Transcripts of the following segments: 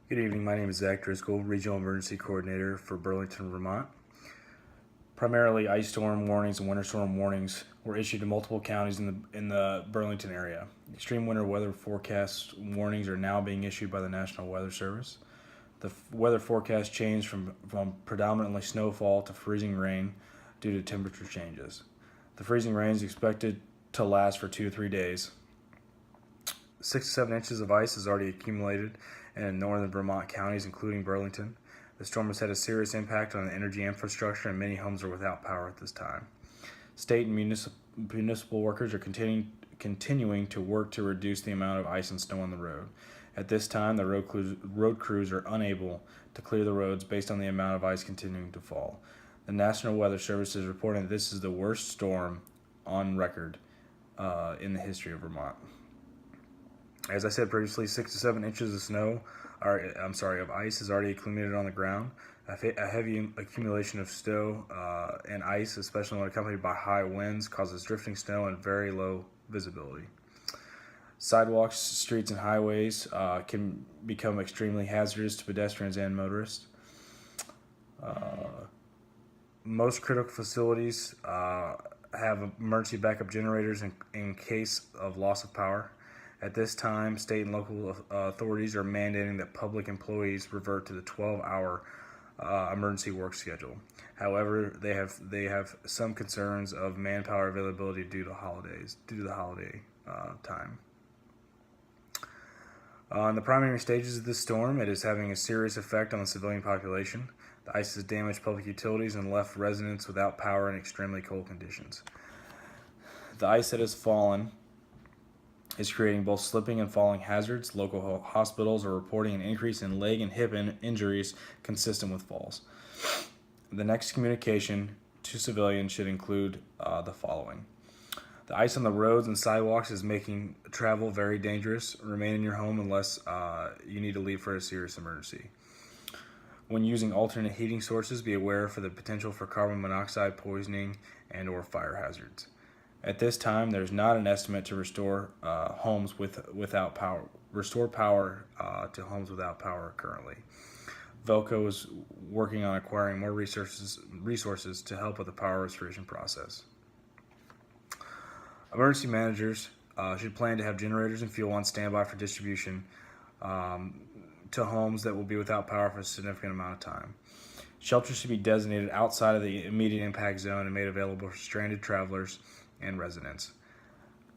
Good evening. My name is Z.Driskell, Regional Emergency Coordinator for Burlington, Vermont. Primarily, ice storm warnings and winter storm warnings were issued to multiple counties in the Burlington area. Extreme winter weather forecast warnings are now being issued by the National Weather Service. The weather forecast changed from predominantly snowfall to freezing rain due to temperature changes. The freezing rain is expected to last for 2 to 3 days. 6 to 7 inches of ice has already accumulated in northern Vermont counties, including Burlington. The storm has had a serious impact on the energy infrastructure, and many homes are without power at this time. State and municipal workers are continuing to work to reduce the amount of ice and snow on the road. At this time, the road crews are unable to clear the roads based on the amount of ice continuing to fall. The National Weather Service is reporting that this is the worst storm on record in the history of Vermont. As I said previously, 6 to 7 inches of ice is already accumulated on the ground. A heavy accumulation of snow and ice, especially when accompanied by high winds, causes drifting snow and very low visibility. Sidewalks, streets, and highways can become extremely hazardous to pedestrians and motorists. Most critical facilities have emergency backup generators in case of loss of power. At this time, state and local authorities are mandating that public employees revert to the 12-hour emergency work schedule. However, they have some concerns of manpower availability due to the holiday time. In the primary stages of this storm, it is having a serious effect on the civilian population. The ice has damaged public utilities and left residents without power in extremely cold conditions. The ice that has fallen is creating both slipping and falling hazards. Local hospitals are reporting an increase in leg and hip injuries consistent with falls. The next communication to civilians should include the following. The ice on the roads and sidewalks is making travel very dangerous. Remain in your home unless you need to leave for a serious emergency. When using alternate heating sources, be aware for the potential for carbon monoxide poisoning and or fire hazards. At this time, there's not an estimate to restore homes without power. Restore power to homes without power currently. Velco is working on acquiring more resources to help with the power restoration process. Emergency managers should plan to have generators and fuel on standby for distribution to homes that will be without power for a significant amount of time. Shelters should be designated outside of the immediate impact zone and made available for stranded travelers and residents.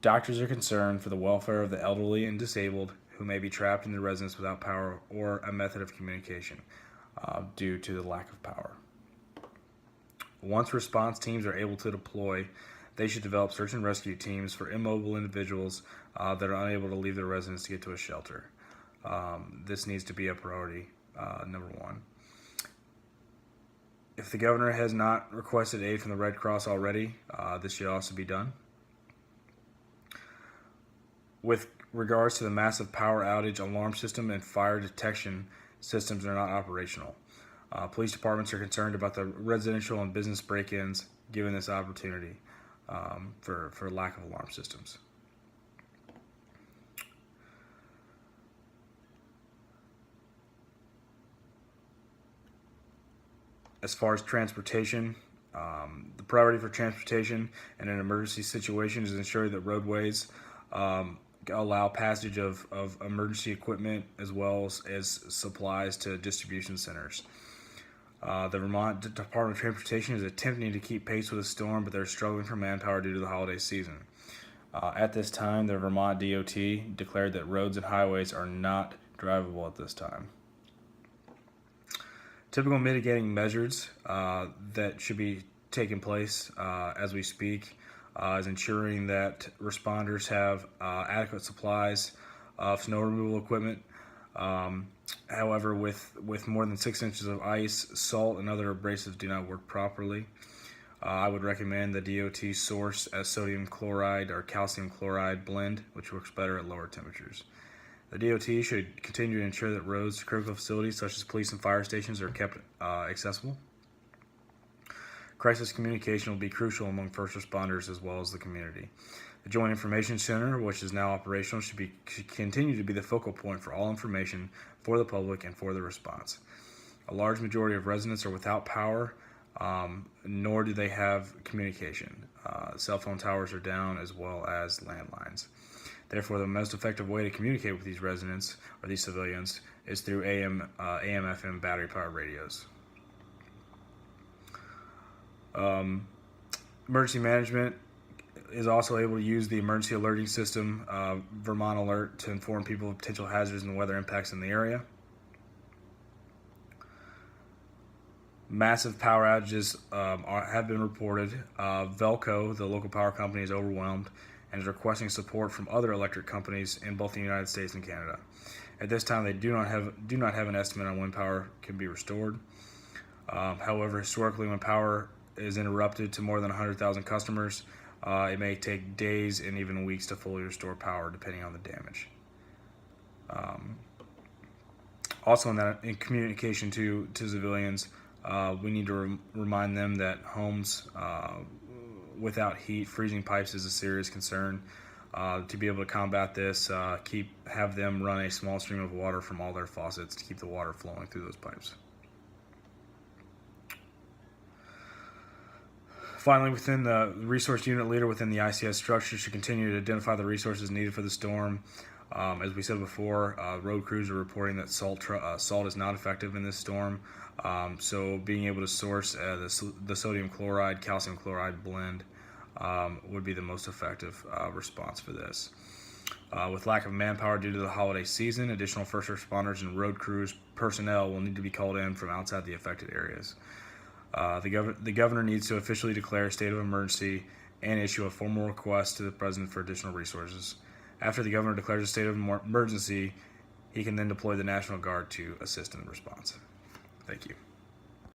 Doctors are concerned for the welfare of the elderly and disabled who may be trapped in their residence without power or a method of communication due to the lack of power. Once response teams are able to deploy, they should develop search and rescue teams for immobile individuals that are unable to leave their residence to get to a shelter. This needs to be a priority, number one. If the governor has not requested aid from the Red Cross already, this should also be done. With regards to the massive power outage, alarm system and fire detection systems are not operational. Police departments are concerned about the residential and business break-ins given this opportunity for lack of alarm systems. As far as transportation, the priority for transportation in an emergency situation is ensuring that roadways allow passage of emergency equipment as well as supplies to distribution centers. The Vermont Department of Transportation is attempting to keep pace with the storm, but they're struggling for manpower due to the holiday season. At this time, the Vermont DOT declared that roads and highways are not drivable at this time. Typical mitigating measures that should be taking place as we speak is ensuring that responders have adequate supplies of snow removal equipment. However, with more than 6 inches of ice, salt and other abrasives do not work properly. I would recommend the DOT source as sodium chloride or calcium chloride blend, which works better at lower temperatures. The DOT should continue to ensure that roads to critical facilities such as police and fire stations are kept accessible. Crisis communication will be crucial among first responders as well as the community. The Joint Information Center, which is now operational, should continue to be the focal point for all information for the public and for the response. A large majority of residents are without power, nor do they have communication. Cell phone towers are down as well as landlines. Therefore, the most effective way to communicate with these residents or these civilians is through AM/FM battery-powered radios. Emergency management is also able to use the emergency alerting system, Vermont Alert, to inform people of potential hazards and weather impacts in the area. Massive power outages have been reported. Velco, the local power company, is overwhelmed and is requesting support from other electric companies in both the United States and Canada. At this time, they do not have an estimate on when power can be restored. However, historically, when power is interrupted to more than 100,000 customers, it may take days and even weeks to fully restore power, depending on the damage. Also, in communication to civilians, we need to remind them that homes without heat, freezing pipes is a serious concern. To be able to combat this, have them run a small stream of water from all their faucets to keep the water flowing through those pipes. Finally, within the resource unit leader within the ICS structure should continue to identify the resources needed for the storm. As we said before, road crews are reporting that salt is not effective in this storm. So being able to source the sodium chloride, calcium chloride blend would be the most effective response for this. With lack of manpower due to the holiday season, additional first responders and road crews personnel will need to be called in from outside the affected areas. The governor needs to officially declare a state of emergency and issue a formal request to the president for additional resources. After the governor declares a state of emergency, he can then deploy the National Guard to assist in the response. Thank you.